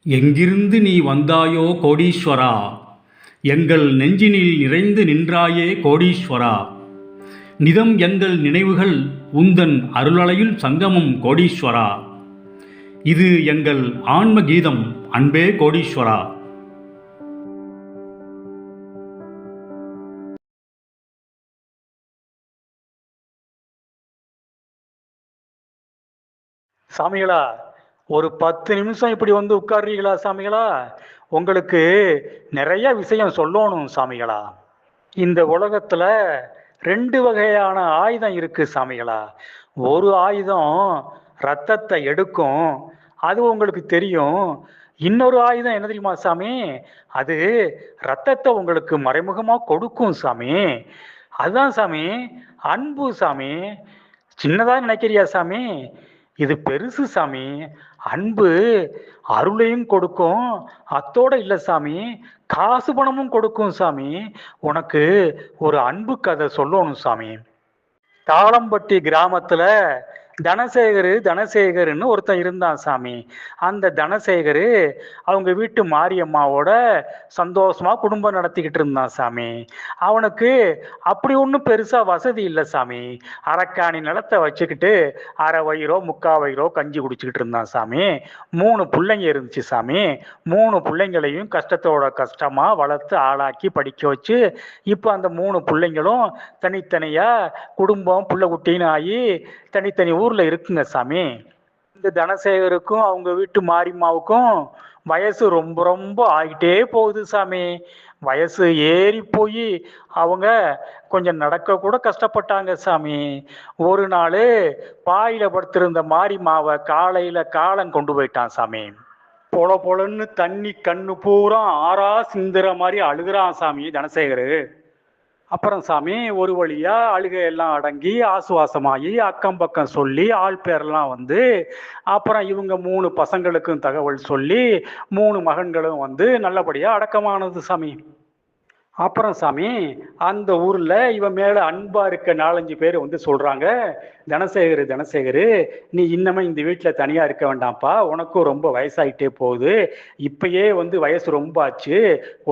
எங்கிருந்து நீ வந்தாயோ கோடீஸ்வரா, எங்கள் நெஞ்சினில் நிறைந்து நின்றாயே கோடீஸ்வரா. நிதம் எங்கள் நினைவுகள் உந்தன் அருளலையில் சங்கமம் கோடீஸ்வரா. இது எங்கள் ஆன்ம கீதம் அன்பே கோடீஸ்வரா. சாமிகளா, ஒரு 10 நிமிஷம் இப்படி வந்து உட்கார்றீங்களா சாமிகளா? உங்களுக்கு நிறைய விஷயம் சொல்லணும் சாமிகளா. இந்த உலகத்துல 2 வகையான ஆயுதம் இருக்கு சாமிகளா. ஒரு ஆயுதம் ரத்தத்தை எடுக்கும், அது உங்களுக்கு தெரியும். இன்னொரு ஆயுதம் என்ன தெரியுமா சாமி? அது ரத்தத்தை உங்களுக்கு மறைமுகமா கொடுக்கும் சாமி. அதுதான் சாமி அன்பு சாமி. சின்னதா நினைக்கிறியா சாமி? இது பெருசு சாமி. அன்பு அருளையும் கொடுக்கும், அத்தோட இல்ல சாமி, காசு பணமும் கொடுக்கும் சாமி. உனக்கு ஒரு அன்பு கதை சொல்லணும் சாமி. தாளம்பட்டி கிராமத்துல தனசேகர்னு ஒருத்தன் இருந்தான் சாமி. அந்த தனசேகர் அவங்க வீட்டு மாரியம்மாவோட சந்தோஷமா குடும்பம் நடத்திக்கிட்டு இருந்தான் சாமி. அவனுக்கு அப்படி ஒன்றும் பெருசா வசதி இல்லை சாமி. அரக்காணி நிலத்தை வச்சுக்கிட்டு அரை வயிறோ 3/4 வயிறோ கஞ்சி குடிச்சுக்கிட்டு இருந்தான் சாமி. 3 பிள்ளைங்க இருந்துச்சு சாமி. 3 பிள்ளைங்களையும் கஷ்டத்தோட கஷ்டமா வளர்த்து ஆளாக்கி படிக்க வச்சு இப்போ அந்த 3 பிள்ளைங்களும் தனித்தனியா குடும்பம் புள்ள குட்டின்னு ஆகி தனித்தனி ஊர்ல இருக்குங்க சாமி. இந்த தனசேகருக்கும் அவங்க வீட்டு மாரியம்மாவுக்கும் வயசு ரொம்ப ரொம்ப ஆகிட்டே போகுது சாமி. வயசு ஏறி போய் அவங்க கொஞ்சம் நடக்க கூட கஷ்டப்பட்டாங்க சாமி. ஒரு நாள் பாயில படுத்திருந்த மாரியம்மாவை காலையில காலம் கொண்டு போயிட்டான் சாமி. பொல பொலன்னு தண்ணி கண்ணு பூரா ஆறா சிந்துற மாதிரி அழுகுறான் சாமி தனசேகரு. அப்புறம் சாமி ஒரு வழியா அழுகையெல்லாம் அடங்கி ஆசுவாசமாகி அக்கம் பக்கம் சொல்லி ஆள் பேரெல்லாம் வந்து அப்புறம் இவங்க 3 பசங்களுக்கும் தகவல் சொல்லி 3 மகன்களும் வந்து நல்லபடியா அடக்கமானது சாமி. அப்புறம் சாமி அந்த ஊர்ல இவன் மேல அன்பா இருக்க 4-5 பேர் வந்து சொல்றாங்க, தனசேகரு நீ இன்னமே இந்த வீட்டுல தனியா இருக்க வேண்டாம்ப்பா, உனக்கும் ரொம்ப வயசாயிட்டே போகுது, இப்பயே வந்து வயசு ரொம்ப ஆச்சு,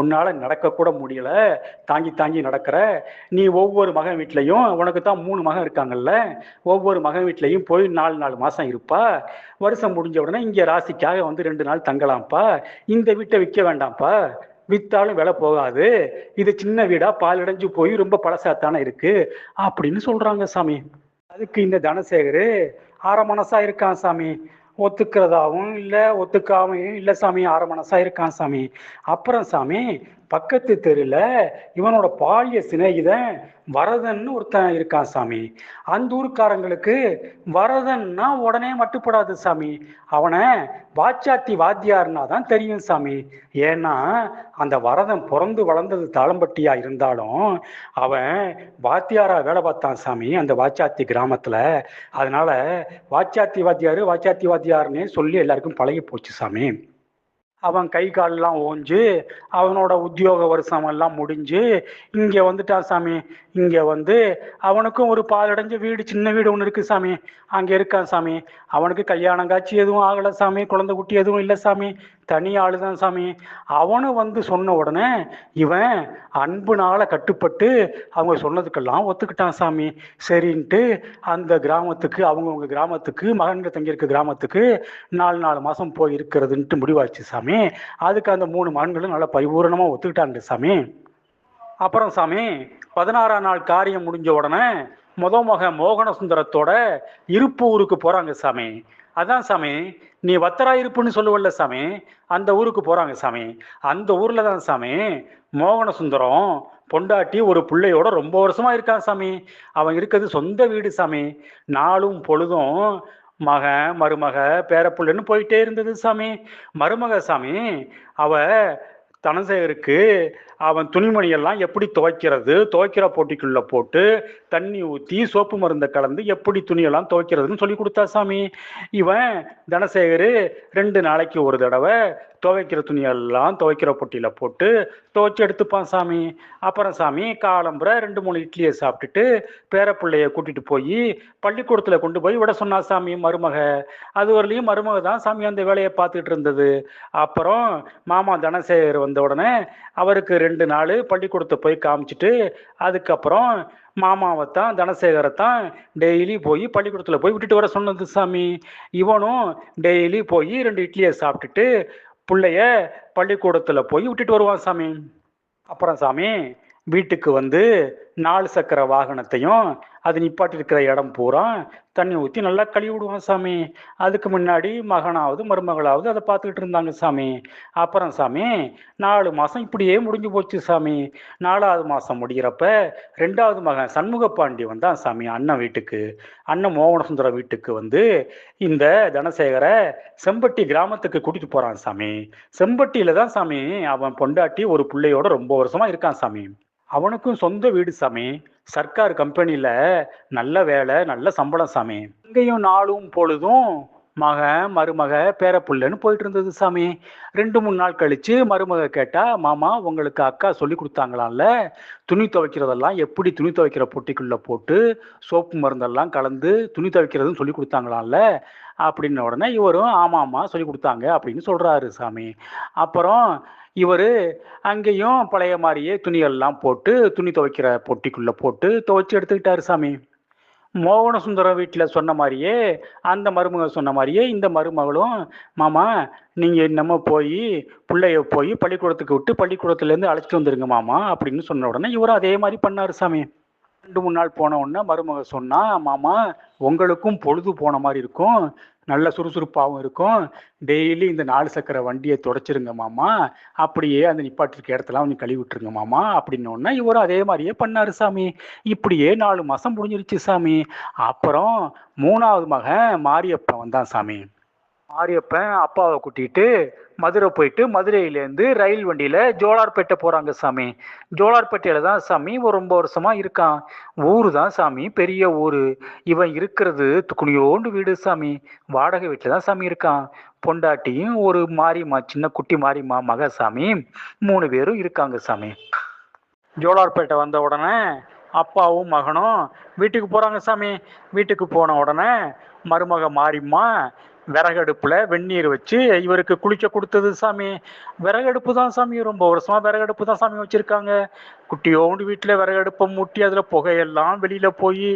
உன்னால நடக்க கூட முடியல, தாங்கி தாங்கி நடக்கிற, நீ ஒவ்வொரு மகன் வீட்லையும், உனக்கு தான் 3 மகன் இருக்காங்கல்ல, ஒவ்வொரு மகன் வீட்லையும் போய் 4 மாசம் இருப்பா, வருஷம் முடிஞ்ச உடனே இங்க ராசிக்காக வந்து 2 நாள் தங்கலாம்ப்பா, இந்த வீட்டை விற்க வேண்டாம்ப்பா, வித்தாலும் விலை போகாது, இது சின்ன வீடா பால் அடைஞ்சு போய் ரொம்ப பழசாத்தானே இருக்கு அப்படின்னு சொல்றாங்க சாமி. அதுக்கு இந்த தனசேகரு அரை மனசா இருக்கான் சாமி. ஒத்துக்கிறதாவும் இல்லை ஒத்துக்காமையும் இல்லை சாமி, அரை மனசா இருக்கான் சாமி. அப்புறம் சாமி பக்கத்து தெருல இவனோட பாலிய சிநேகிதன் வரதன்னு ஒருத்தன் இருக்கான் சாமி. அந்த ஊருக்காரங்களுக்கு வரதன்னா உடனே மட்டுப்படாது சாமி, அவனை வாச்சாத்தி வாத்தியார்னா தான் தெரியும் சாமி. ஏன்னா அந்த வரதன் பிறந்து வளர்ந்தது தாளம்பட்டியா இருந்தாலும் அவன் வாத்தியாரா வேலை பார்த்தான் சாமி அந்த வாச்சாத்தி கிராமத்துல. அதனால வாச்சாத்தி வாத்தியார்னே சொல்லி எல்லாருக்கும் பழகி போச்சு சாமி. அவன் கை காலெல்லாம் ஓஞ்சு அவனோட உத்தியோக வருஷம் எல்லாம் முடிஞ்சு இங்கே வந்துட்டான் சாமி. இங்கே வந்து அவனுக்கும் ஒரு பாலடைஞ்ச வீடு, சின்ன வீடு ஒன்று இருக்கு சாமி, அங்கே இருக்கான் சாமி. அவனுக்கு கல்யாணம் காட்சி எதுவும் ஆகலை சாமி, குழந்தை குட்டி எதுவும் இல்லை சாமி, தனி ஆளுதான் சாமி. அவனும் வந்து சொன்ன உடனே இவன் அன்புனால கட்டுப்பட்டு அவங்க சொன்னதுக்கெல்லாம் ஒத்துக்கிட்டான் சாமி. சரின்ட்டு அந்த கிராமத்துக்கு அவங்கவுங்க கிராமத்துக்கு மகன்கள் தங்கியிருக்க கிராமத்துக்கு 4 மாசம் போய் இருக்கிறதுன்ட்டு முடிவாச்சு சாமி. அதுக்கு அந்த 3 மகன்களும் நல்லா பரிபூரணமா ஒத்துக்கிட்டாங்க சாமி. அப்புறம் சாமி 16ஆம் நாள் காரியம் முடிஞ்ச உடனே மகன் மோகன சுந்தரத்தோட இருப்பு ஊருக்கு போறாங்க சாமி. அதான் சாமி நீ வத்தரா இருப்புன்னு சொல்லுவல்ல சாமி, அந்த ஊருக்கு போறாங்க சாமி. அந்த ஊர்ல தான் சாமி மோகன சுந்தரம் பொண்டாட்டி ஒரு பிள்ளையோட ரொம்ப வருஷமா இருக்கான் சாமி. அவன் இருக்கிறது சொந்த வீடு சாமி. நாளும் பொழுதும் மகன் மருமக பேரப்புள்ளன்னு போயிட்டே இருந்தது சாமி. மருமக சாமி அவ தனசேகருக்கு அவன் துணிமணியெல்லாம் எப்படி துவைக்கிறது, துவைக்கிற போட்டிக்குள்ள போட்டு தண்ணி ஊற்றி சோப்பு மருந்தை கலந்து எப்படி துணியெல்லாம் துவைக்கிறதுன்னு சொல்லி கொடுத்தா சாமி. இவன் தனசேகர் 2 நாளைக்கு ஒரு தடவை துவைக்கிற துணியெல்லாம் துவைக்கிற பொட்டியில் போட்டு துவைச்சி எடுத்துப்பான் சாமி. அப்புறம் சாமி காலம்புற 2 3 இட்லியை சாப்பிட்டுட்டு பேரப்பிள்ளைய கூட்டிட்டு போய் பள்ளிக்கூடத்தில் கொண்டு போய் விட சொன்னா சாமி மருமக. அது வரலையும் மருமக தான் சாமி அந்த வேலையை பார்த்துட்டு இருந்தது. அப்புறம் மாமா தனசேகர் வந்த உடனே அவருக்கு 2 நாள் பள்ளிக்கூடத்தை போய் காமிச்சிட்டு அதுக்கப்புறம் மாமாவைத்தான் தனசேகரைத்தான் டெய்லி போய் பள்ளிக்கூடத்தில் போய் விட்டுட்டு வர சொன்னது சாமி. இவனும் டெய்லி போய் 2 இட்லியை சாப்பிட்டுட்டு பிள்ளைய பள்ளிக்கூடத்தில் போய் விட்டுட்டு வருவான் சாமி. அப்புறம் சாமி வீட்டுக்கு வந்து 4 சக்கர வாகனத்தையும் அது நிப்பாட்டி இருக்கிற இடம் பூரா தண்ணி ஊற்றி நல்லா கழுவி விடுவான் சாமி. அதுக்கு முன்னாடி மகனாவது மருமகளாவது அதை பார்த்துக்கிட்டு இருந்தாங்க சாமி. அப்புறம் சாமி 4 மாதம் இப்படியே முடிஞ்சு போச்சு சாமி. 4வது மாதம் முடிகிறப்ப 2வது மகன் சண்முகப்பாண்டி வந்தான் சாமி அண்ணன் வீட்டுக்கு. அண்ணன் மோகனசுந்தரம் வீட்டுக்கு வந்து இந்த தனசேகரை செம்பட்டி கிராமத்துக்கு கூட்டிட்டு போறான் சாமி. செம்பட்டியில தான் சாமி அவன் பொண்டாட்டி ஒரு பிள்ளையோட ரொம்ப வருஷமா இருக்கான் சாமி. அவனுக்கும் சொந்த வீடு சாமி. சர்க்கார் கம்பெனியில நல்ல வேலை நல்ல சம்பளம் சாமி. இங்கேயும் நாளும் பொழுதும் மகன் மருமக பேரப்புள்ளன்னு போயிட்டு இருந்தது சாமி. 2 3 நாள் கழிச்சு மருமக கேட்டா, மாமா உங்களுக்கு அக்கா சொல்லி கொடுத்தாங்களாம்ல துணி துவைக்கிறதெல்லாம் எப்படி துணி துவைக்கிற பொட்டிக்குள்ள போட்டு சோப்பு மருந்தெல்லாம் கலந்து துணி துவைக்கிறதுன்னு சொல்லி கொடுத்தாங்களாம்ல அப்படின்ன உடனே இவரும் ஆமாம்மா சொல்லி கொடுத்தாங்க அப்படின்னு சொல்றாரு சாமி. அப்புறம் இவர் அங்கேயும் பழைய மாதிரியே துணியெல்லாம் போட்டு துணி துவைக்கிற பொட்டிக்குள்ள போட்டு துவைச்சி எடுத்துக்கிட்டாரு சாமி. மோகனசுந்தரம் வீட்டில் சொன்ன மாதிரியே அந்த மருமக சொன்ன மாதிரியே இந்த மருமகளும், மாமா நீங்கள் நம்ம போய் பிள்ளைய போய் பள்ளிக்கூடத்துக்கு விட்டு பள்ளிக்கூடத்துலேருந்து அழைச்சிட்டு வந்துருங்க மாமா அப்படின்னு சொன்ன உடனே இவரும் அதே மாதிரி பண்ணார் சாமி. 2 3 நாள் போன உடனே மருமக சொன்னா, மாமா உங்களுக்கும் பொழுது போன மாதிரி இருக்கும், நல்ல சுறுசுறுப்பாகவும் இருக்கும், டெய்லி இந்த 4 சக்கர வண்டியை தொடச்சிருங்க மாமா, அப்படியே அந்த நிப்பாட்டிருக்க இடத்தெல்லாம் கொஞ்சம் கழுவி விட்டுருங்க மாமா அப்படின்னோடனே இவரும் அதே மாதிரியே பண்ணாரு சாமி. இப்படியே 4 மாதம் முடிஞ்சிருச்சு சாமி. அப்புறம் 3வது மகன் மாரியப்பன் வந்தான் சாமி. மாரியப்பன் அப்பாவை கூட்டிட்டு மதுரை போயிட்டு மதுரையிலேருந்து ரயில் வண்டியில் ஜோலார்பேட்டை போகிறாங்க சாமி. ஜோலார்பேட்டையில் தான் சாமி ரொம்ப வருஷமாக இருக்கான். ஊர் தான் சாமி பெரிய ஊர். இவன் இருக்கிறது துக்குனியோண்டு வீடு சாமி. வாடகை வீட்டில் தான் சாமி இருக்கான். பொண்டாட்டியும் ஒரு மாரியம்மா சின்ன குட்டி மாரியம்மா மக சாமி. 3 பேரும் இருக்காங்க சாமி. ஜோலார்பேட்டை வந்த உடனே அப்பாவும் மகனும் வீட்டுக்கு போகிறாங்க சாமி. வீட்டுக்கு போன உடனே மருமக மாரியம்மா விறகடுப்புல வெந்நீர் வச்சு இவருக்கு குளிக்க கொடுத்தது சாமி. விறகடுப்பு தான் சாமி ரொம்ப வருஷமா விறகடுப்பு தான் சாமி வச்சிருக்காங்க. குட்டியோண்டு வீட்டுல விறகடுப்பை மூட்டி அதுல புகையெல்லாம் வெளியில போய்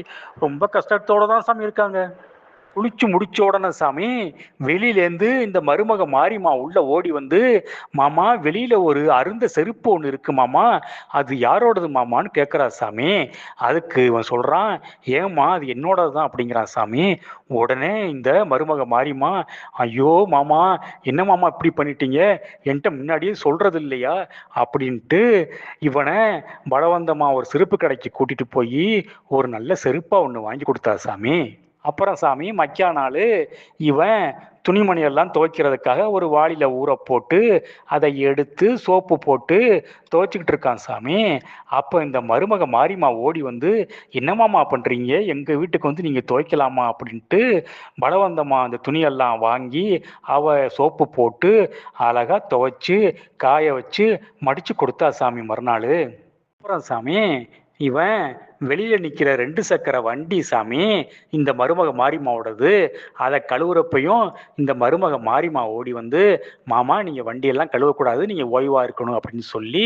ரொம்ப கஷ்டத்தோட தான் சாமி இருக்காங்க. குளிச்சு முடிச்ச உடனே சாமி வெளியிலேருந்து இந்த மருமக மாரியம்மா உள்ள ஓடி வந்து, மாமா வெளியில ஒரு அருந்த செருப்பு ஒன்று இருக்கு மாமா, அது யாரோடது மாமான்னு கேட்குறா சாமி. அதுக்கு இவன் சொல்றான், ஏம்மா அது என்னோடது தான் அப்படிங்கிறான் சாமி. உடனே இந்த மருமக மாரியம்மா, ஐயோ மாமா என்ன மாமா இப்படி பண்ணிட்டீங்க, என்கிட்ட முன்னாடியே சொல்றது இல்லையா அப்படின்ட்டு இவனை பலவந்தமா ஒரு செருப்பு கடைக்கு கூட்டிட்டு போய் ஒரு நல்ல செருப்பா ஒன்று வாங்கி கொடுத்தா சாமி. அப்புறம் சாமி மக்கியா நாள் இவன் துணிமணியெல்லாம் துவைக்கிறதுக்காக ஒரு வாளியில் ஊற போட்டு அதை எடுத்து சோப்பு போட்டு துவைச்சிக்கிட்டு இருக்கான் சாமி. அப்போ இந்த மருமக மாரியம்மா ஓடி வந்து, என்னமாமா பண்ணுறீங்க, எங்கள் வீட்டுக்கு வந்து நீங்கள் துவைக்கலாமா அப்படின்ட்டு பலவந்தமாக அந்த துணியெல்லாம் வாங்கி சோப்பு போட்டு அழகாக துவைச்சி காய வச்சு மடித்து கொடுத்தா சாமி மறுநாள். அப்புறம் சாமி இவன் வெளியில நிக்கிற 2 சக்கர வண்டி சாமி இந்த மருமக மாரியம்மாவோடது. அதை கழுவுறப்பையும் இந்த மருமக மாரியம்மா ஓடி வந்து, மாமா நீங்க வண்டியெல்லாம் கழுவக்கூடாது, நீங்க ஓய்வா இருக்கணும் அப்படின்னு சொல்லி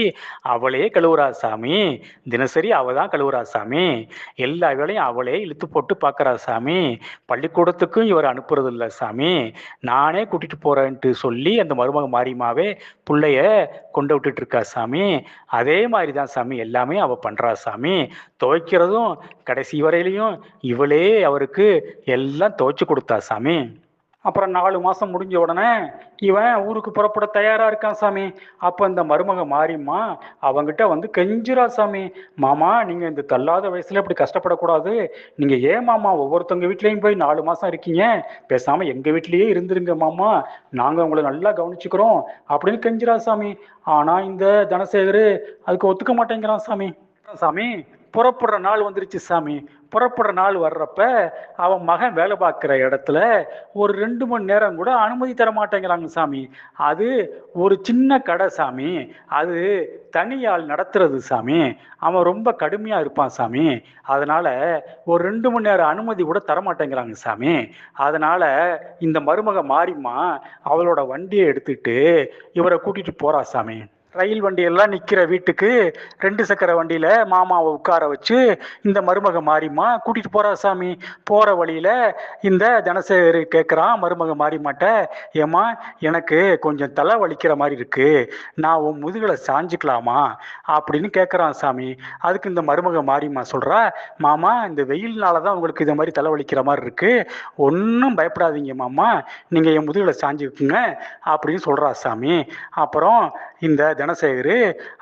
அவளே கழுவுறா சாமி. தினசரி அவ தான் கழுவுறா சாமி. எல்லா வேலையும் அவளே இழுத்து போட்டு பார்க்கறா சாமி. பள்ளிக்கூடத்துக்கும் இவர் அனுப்புறது இல்லை சாமி. நானே கூட்டிட்டு போறேன்ட்டு சொல்லி அந்த மருமக மாரியம்மாவே பிள்ளைய கொண்டு விட்டுட்டு இருக்கா சாமி. அதே மாதிரி தான் சாமி எல்லாமே அவ பண்றா சாமி. துவைக்கிறதும் கடைசி வரையிலையும் இவளே அவருக்கு எல்லாம் துவைச்சு கொடுத்தா சாமி. அப்புறம் 4 மாசம் முடிஞ்ச உடனே இவன் ஊருக்கு புறப்பட தயாரா இருக்கான் சாமி. அப்ப இந்த மருமக மாரியம்மா அவங்கிட்ட வந்து கெஞ்சுறா சாமி. மாமா, நீங்க இந்த தள்ளாத வயசுல இப்படி கஷ்டப்படக்கூடாது. நீங்க ஏன் மாமா ஒவ்வொருத்தவங்க வீட்லயும் போய் 4 மாசம் இருக்கீங்க? பேசாம எங்க வீட்லயே இருந்துருங்க மாமா. நாங்க உங்களை நல்லா கவனிச்சுக்கிறோம் அப்படின்னு கெஞ்சுறா சாமி. ஆனா இந்த தனசேகரு அதுக்கு ஒத்துக்க மாட்டேங்கிறான் சாமி. சாமி, புறப்படுற நாள் வந்துருச்சு சாமி. புறப்படுற நாள் வர்றப்ப அவன் மகன் வேலை பார்க்குற இடத்துல ஒரு 2 மணி நேரம் கூட அனுமதி தர மாட்டேங்கிறாங்க சாமி. அது ஒரு சின்ன கடை சாமி. அது தனியாள் நடத்துறது சாமி. அவன் ரொம்ப கடுமையா இருப்பான் சாமி. அதனால ஒரு 2 மணி நேரம் அனுமதி கூட தர மாட்டேங்கிறாங்க சாமி. அதனால இந்த மருமக மாரியம்மா அவளோட வண்டியை எடுத்துட்டு இவரை கூட்டிட்டு போறா சாமி. ரயில் வண்டியெல்லாம் நிக்கிற வீட்டுக்கு 2 சக்கர வண்டியில மாமாவை உட்கார வச்சு இந்த மருமக மாரியம்மா கூட்டிட்டு போறா சாமி. போற வழியில இந்த தனசேகர் கேட்குறான் மருமக மாரியம்மாட்ட, ஏம்மா, எனக்கு கொஞ்சம் தலை வலிக்கிற மாதிரி இருக்கு, நான் உன் முதுகுல சாஞ்சுக்கலாமா அப்படின்னு கேட்குறான் சாமி. அதுக்கு இந்த மருமக மாரியம்மா சொல்றா, மாமா, இந்த வெயில்னால தான் உங்களுக்கு இந்த மாதிரி தலை வலிக்கிற மாதிரி இருக்கு, ஒன்றும் பயப்படாதீங்க மாமா, நீங்க என் முதுகுல சாஞ்சுக்குங்க அப்படின்னு சொல்றா சாமி. அப்புறம் இந்த தனசேகர்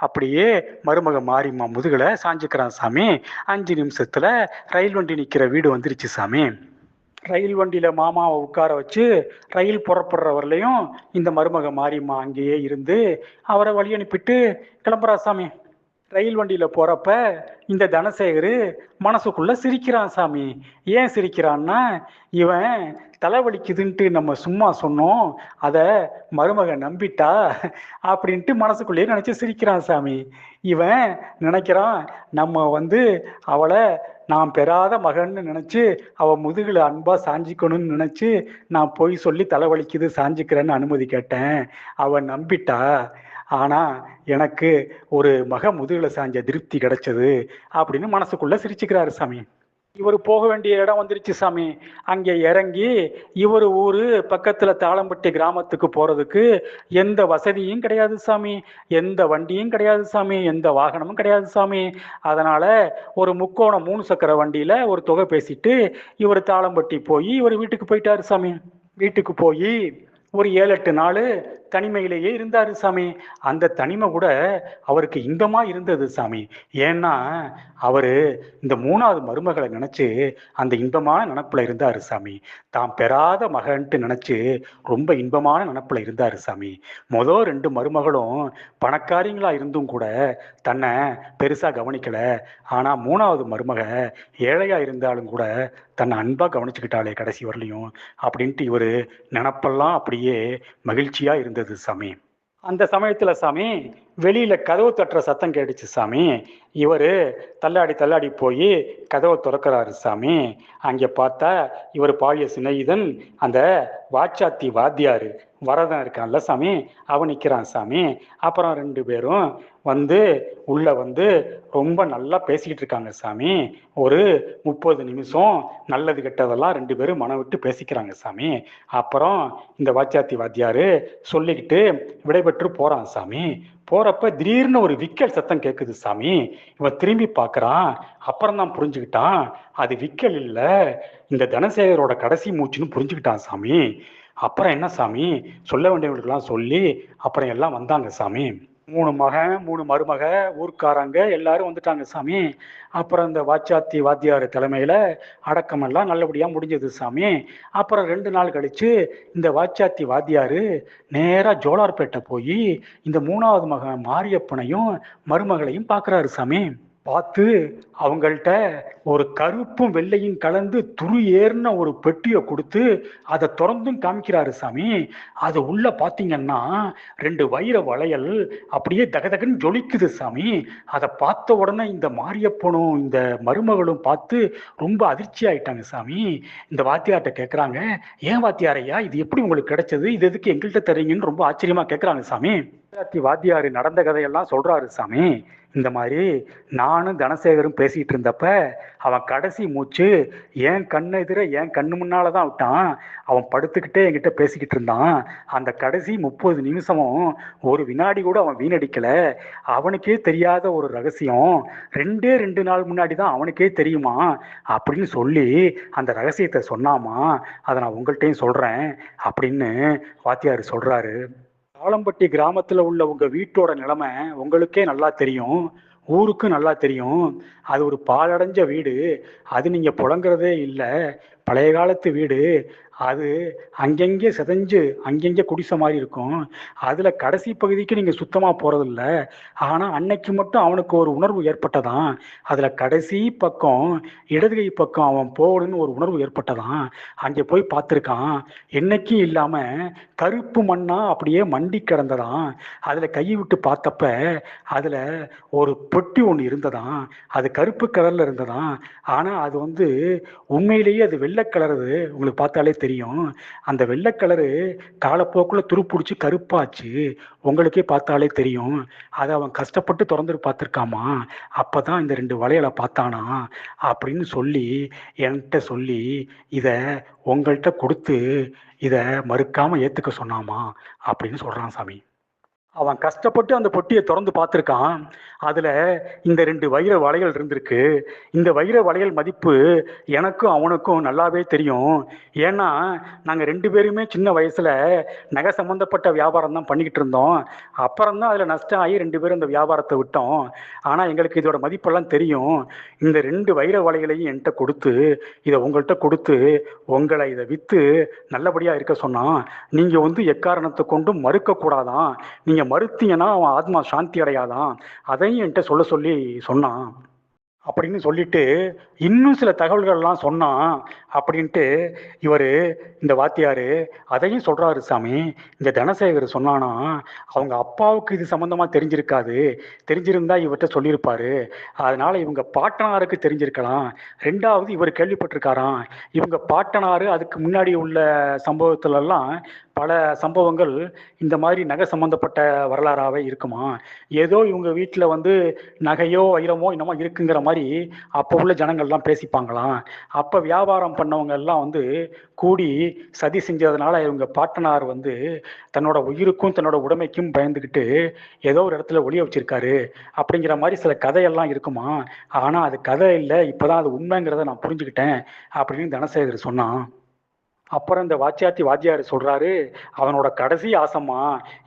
அப்படியே மருமக மாரியம்மா முதுகுல சாஞ்சுக்கிறான் சாமி. 5 நிமிஷத்துல ரயில் வண்டி நிக்கிற வீடு வந்துருச்சு சாமி. ரயில் வண்டியில மாமாவை உட்கார வச்சு ரயில் புறப்படுற வரலையும் இந்த மருமக மாரியம்மா அங்கேயே இருந்து அவரை வழி அனுப்பிட்டு கிளம்புறா சாமி. ரயில் வண்டியில போறப்ப இந்த தனசேகர் மனசுக்குள்ள சிரிக்கிறான் சாமி. ஏன் சிரிக்கிறான்னா, இவன் தலைவலிக்குதுன்ட்டு நம்ம சும்மா சொன்னோம், அத மருமக நம்பிட்டா அப்படின்ட்டு மனசுக்குள்ளேயே நினைச்சு சிரிக்கிறான் சாமி. இவன் நினைக்கிறான், நம்ம வந்து அவளை நான் பெறாத மகன்னு நினைச்சு அவ முதுகுல அன்பா சாஞ்சிக்கணும்னு நினைச்சு நான் போய் சொல்லி தலைவலிக்குது சாஞ்சிக்கிறேன்னு அனுமதி கேட்டேன், அவ நம்பிட்டா. ஆனா எனக்கு ஒரு மக முதுகுல சாஞ்ச திருப்தி கிடைச்சது அப்படின்னு மனசுக்குள்ள சிரிச்சுக்கிறாரு சாமி. இவர் போக வேண்டிய இடம் வந்துருச்சு சாமி. அங்கே இறங்கி இவர் ஊரு பக்கத்துல தாளம்பட்டி கிராமத்துக்கு போறதுக்கு எந்த வசதியும் கிடையாது சாமி, எந்த வண்டியும் கிடையாது சாமி, எந்த வாகனமும் கிடையாது சாமி. அதனால ஒரு முக்கோணம் 3 சக்கர வண்டியில ஒரு தொகை பேசிட்டு இவர் தாளம்பட்டி போய் இவர் வீட்டுக்கு போயிட்டாரு சாமி. வீட்டுக்கு போய் ஒரு 7-8 நாள் தனிமையிலேயே இருந்தாரு சாமி. அந்த தனிமை கூட அவருக்கு இன்பமா இருந்தது சாமி. ஏன்னா அவரு இந்த 3வது மருமகளை நினைச்சு அந்த இன்பமான நினப்புல இருந்தாரு சாமி. தான் பெறாத மகன்ட்டு நினைச்சு ரொம்ப இன்பமான நினப்புல இருந்தாரு சாமி. மொதல் 2 மருமகளும் பணக்காரிங்களா இருந்தும் கூட தன்னை பெருசா கவனிக்கல. ஆனா 3வது மருமக ஏழையா இருந்தாலும் கூட தன்னை அன்பா கவனிச்சுக்கிட்டாலே கடைசி வரலையும் அப்படின்ட்டு இவரு நினப்பெல்லாம் அப்படியே மகிழ்ச்சியா இருந்தது சாமி. அந்த சமயத்துல சாமி வெளியில கதவு தட்டுற சத்தம் கேட்டுச்சு சாமி. இவரு தள்ளாடி தள்ளாடி போய் கதவை திறக்கிறாரு சாமி. அங்க பார்த்தா இவர் பாலிய சிநேகிதன் அந்த வாச்சாத்தி வாத்தியாரு வரதன் இருக்கான்ல சாமி, அவன் நிக்கிறான் சாமி. அப்புறம் 2 பேரும் வந்து உள்ள வந்து ரொம்ப நல்லா பேசிக்கிட்டு இருக்காங்க சாமி. ஒரு 30 நிமிஷம் நல்லது கெட்டதெல்லாம் 2 பேரும் மனம் விட்டு பேசிக்கிறாங்க சாமி. அப்புறம் இந்த வாச்சாத்தி வாத்தியாரு சொல்லிக்கிட்டு விடைபெற்று போறான் சாமி. போறப்ப திடீர்னு ஒரு விக்கல் சத்தம் கேட்குது சாமி. இவன் திரும்பி பார்க்கறான். அப்புறம் தான் புரிஞ்சுக்கிட்டான், அது விக்கல் இல்ல, இந்த தனசேகரோட கடைசி மூச்சுன்னு புரிஞ்சுக்கிட்டான் சாமி. அப்புறம் என்ன சாமி, சொல்ல வேண்டியவங்களுக்கெல்லாம் சொல்லி அப்புறம் எல்லாம் வந்தாங்க சாமி. 3 மகன் 3 மருமக ஊர்க்காரங்க எல்லாரும் வந்துட்டாங்க சாமி. அப்புறம் இந்த வாச்சாத்தி வாத்தியார் தலைமையில அடக்கமெல்லாம் நல்லபடியா முடிஞ்சது சாமி. அப்புறம் 2 நாள் கழிச்சு இந்த வாச்சாத்தி வாத்தியாரு நேரா ஜோலார்பேட்டை போய் இந்த 3வது மகன் மாரியப்பனையும் மருமகளையும் பார்க்கறாரு சாமி. பார்த்து அவங்கள்ட்ட ஒரு கருப்பும் வெள்ளையும் கலந்து துரு ஏறின ஒரு பெட்டியை கொடுத்து அதை திறந்தும் காமிக்கிறாரு சாமி. அது உள்ள பாத்தீங்கன்னா 2 வைர வளையல் அப்படியே தகதகன்னு ஜொலிக்குது சாமி. அதை பார்த்த உடனே இந்த மாரியப்பனும் இந்த மருமகளும் பார்த்து ரொம்ப அதிர்ச்சி ஆயிட்டாங்க சாமி. இந்த வாத்தியார்ட்ட கேட்குறாங்க, ஏன் வாத்தியாரையா இது எப்படி உங்களுக்கு கிடைச்சது, இது எதுக்கு எங்கள்கிட்ட தரீங்கன்னு ரொம்ப ஆச்சரியமா கேட்குறாங்க சாமி. வாத்தியார் நடந்த கதையெல்லாம் சொல்றாரு சாமி. இந்த மாதிரி நானும் தனசேகரும் பேசிட்டு இருந்தப்ப அவன் கடைசி மூச்சு என் கண்ணு எதிர என் கண்ணு முன்னால தான் விட்டான். அவன் படுத்துக்கிட்டே என்கிட்ட பேசிக்கிட்டு இருந்தான். அந்த கடைசி 30 நிமிஷமும் ஒரு வினாடி கூட அவன் வீணடிக்கல. அவனுக்கே தெரியாத ஒரு ரகசியம் 2 நாள் முன்னாடி தான் அவனுக்கே தெரியுமா அப்படின்னு சொல்லி அந்த ரகசியத்தை சொன்னாமா. அதை நான் உங்கள்கிட்டையும் சொல்றேன் அப்படின்னு வாத்தியார் சொல்றாரு. ஆலம்பட்டி கிராமத்துல உள்ள உங்க வீட்டோட நிலைமை உங்களுக்கே நல்லா தெரியும், ஊருக்கும் நல்லா தெரியும். அது ஒரு பாழடைஞ்ச வீடு. அது நீங்க புழங்குறதே இல்லை. பழைய காலத்து வீடு. அது அங்கங்கே சிதைஞ்சு அங்கங்கே குடிசை மாதிரி இருக்கும். அதுல கடைசி பகுதிக்கு நீங்க சுத்தமா போறதில்ல. ஆனா அன்னைக்கு மட்டும் அவனுக்கு ஒரு உணர்வு ஏற்பட்டதாம். அதுல கடைசி பக்கம் இடது கை பக்கம் அவன் போகணும்னு ஒரு உணர்வு ஏற்பட்டதாம். அங்கே போய் பார்த்துருக்கான். என்னைக்கும் இல்லாம கருப்பு மண்ணா அப்படியே மண்டி கிடந்ததாம். அதுல கையை விட்டு பார்த்தப்ப அதுல ஒரு பொட்டி ஒன்று இருந்ததாம். அது கருப்பு கலர்ல இருந்ததாம். ஆனா அது உண்மையிலேயே அது வெள்ளை கலரு. உங்களுக்கு பார்த்தாலே தெரியும். அந்த வெள்ளை கலரு காலப்போக்குல துருப்பிடிச்சு கருப்பாச்சு. உங்களுக்கே பார்த்தாலே தெரியும். அதை அவன் கஷ்டப்பட்டு திறந்து பார்த்துருக்காமா. அப்பதான் இந்த 2 வளையலை பார்த்தானா அப்படின்னு சொல்லி என்கிட்ட சொல்லி இதை உங்கள்கிட்ட கொடுத்து இதை மறுக்காம ஏத்துக்க சொன்னாமா அப்படின்னு சொல்றான் சாமி. அவன் கஷ்டப்பட்டு அந்த பொட்டியை திறந்து பார்த்துருக்கான். அதுல இந்த 2 வைர வளையல் இருந்திருக்கு. இந்த வைர வளையல் மதிப்பு எனக்கும் அவனுக்கும் நல்லாவே தெரியும். ஏன்னா நாங்க 2 பேருமே சின்ன வயசுல நகை சம்பந்தப்பட்ட வியாபாரம் தான் பண்ணிக்கிட்டு இருந்தோம். அப்புறம்தான் அதுல நஷ்டம் ஆகி 2 பேரும் இந்த வியாபாரத்தை விட்டோம். ஆனா எங்களுக்கு இதோட மதிப்பெல்லாம் தெரியும். இந்த 2 வைர வளையலையும் என்கிட்ட கொடுத்து இதை உங்கள்கிட்ட கொடுத்து உங்களை இதை வித்து நல்லபடியா இருக்க சொன்னான். நீங்க எக்காரணத்தை கொண்டும் மறுக்க கூடாதான். நீங்க மறுத்தீங்கன்னா அவன் ஆத்மா சாந்தி அடையாதான். அதையும் என்கிட்ட சொல்ல சொல்லி சொன்னான் அப்படின்னு சொல்லிட்டு இன்னும் சில தகவல்கள்லாம் சொன்னான் அப்படின்ட்டு இந்த வாத்தியாரு அதையும் சொல்றாரு சாமி. இந்த தனசேகர் சொன்னானா அவங்க அப்பாவுக்கு இது சம்பந்தமா தெரிஞ்சிருக்காது. தெரிஞ்சிருந்தா இவர்கிட்ட சொல்லியிருப்பாரு. அதனால இவங்க பாட்டனாருக்கு தெரிஞ்சிருக்கலாம். 2வது இவர் கேள்விப்பட்டிருக்காராம். இவங்க பாட்டனாரு அதுக்கு முன்னாடி உள்ள சம்பவத்துல எல்லாம் பல சம்பவங்கள் இந்த மாதிரி நகை சம்பந்தப்பட்ட வரலாறாவே இருக்குமா. ஏதோ இவங்க வீட்டில் நகையோ வைரமோ என்னமோ இருக்குங்கிற மாதிரி அப்போ உள்ள ஜனங்கள்லாம் பேசிப்பாங்களாம். அப்போ வியாபாரம் பண்ணவங்க எல்லாம் கூடி சதி செஞ்சதுனால இவங்க பாட்டனார் தன்னோட உயிருக்கும் தன்னோட உடைமைக்கும் பயந்துக்கிட்டு ஏதோ ஒரு இடத்துல ஒளிய வச்சிருக்காரு அப்படிங்கிற மாதிரி சில கதையெல்லாம் இருக்குமா. ஆனால் அது கதை இல்லை, இப்போதான் அது உண்மைங்கிறத நான் புரிஞ்சுக்கிட்டேன் அப்படின்னு தனசேகர் சொன்னான். அப்புறம் இந்த வாத்தியார் சொல்றாரு, அவனோட கடைசி ஆசைமா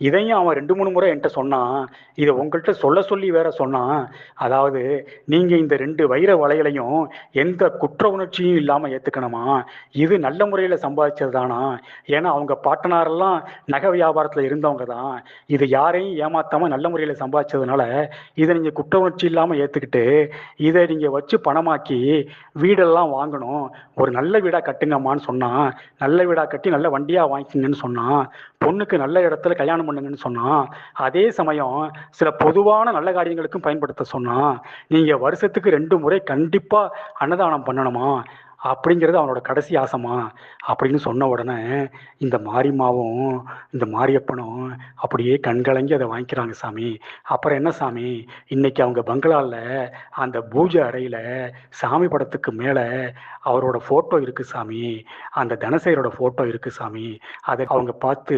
இதையும் அவன் 2-3 முறை என்கிட்ட சொன்னான். இதை உங்கள்கிட்ட சொல்ல சொல்லி வேற சொன்னான். அதாவது நீங்க இந்த 2 வைர வளையலையும் எந்த குற்ற உணர்ச்சியும் இல்லாம ஏத்துக்கணுமா. இது நல்ல முறையில சம்பாதிச்சது தானா. ஏன்னா அவங்க பாட்டனாரெல்லாம் நகை வியாபாரத்துல இருந்தவங்க தான். இது யாரையும் ஏமாத்தாம நல்ல முறையில சம்பாதிச்சதுனால இதை நீங்க குற்ற உணர்ச்சி இல்லாம ஏத்துக்கிட்டு இதை நீங்க வச்சு பணமாக்கி வீடெல்லாம் வாங்கணும். ஒரு நல்ல வீடா கட்டுங்கம்மான்னு சொன்னான். நல்ல வீடா கட்டி நல்ல வண்டியா வாங்கிக்கங்கன்னு சொன்னான். பொண்ணுக்கு நல்ல இடத்துல கல்யாணம் பண்ணுங்கன்னு சொன்னான். அதே சமயம் சில பொதுவான நல்ல காரியங்களுக்கும் பயன்படுத்த சொன்னான். நீங்க வருஷத்துக்கு 2 முறை கண்டிப்பா அன்னதானம் பண்ணணுமா அப்படிங்கிறது அவனோட கடைசி ஆசைமா அப்படின்னு சொன்ன உடனே இந்த மாரியம்மாவும் இந்த மாரியப்பனும் அப்படியே கண்கலங்கி அதை வாங்கிக்கிறாங்க சாமி. அப்புறம் என்ன சாமி, இன்னைக்கு அவங்க பங்களாவில் அந்த பூஜை அறையில் சாமி படத்துக்கு மேலே அவரோட ஃபோட்டோ இருக்குது சாமி. அந்த தனசேகரோட ஃபோட்டோ இருக்குது சாமி. அதை அவங்க பார்த்து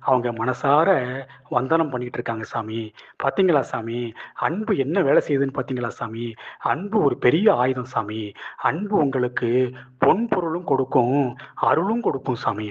அவங்க மனசார வந்தனம் பண்ணிட்டு இருக்காங்க சாமி. பார்த்தீங்களா சாமி, அன்பு என்ன வேலை செய்யுதுன்னு பார்த்தீங்களா சாமி. அன்பு ஒரு பெரிய ஆயுதம் சாமி. அன்பு உங்களுக்கு பொன் பொருளும் கொடுக்கும், அருளும் கொடுக்கும் சாமி.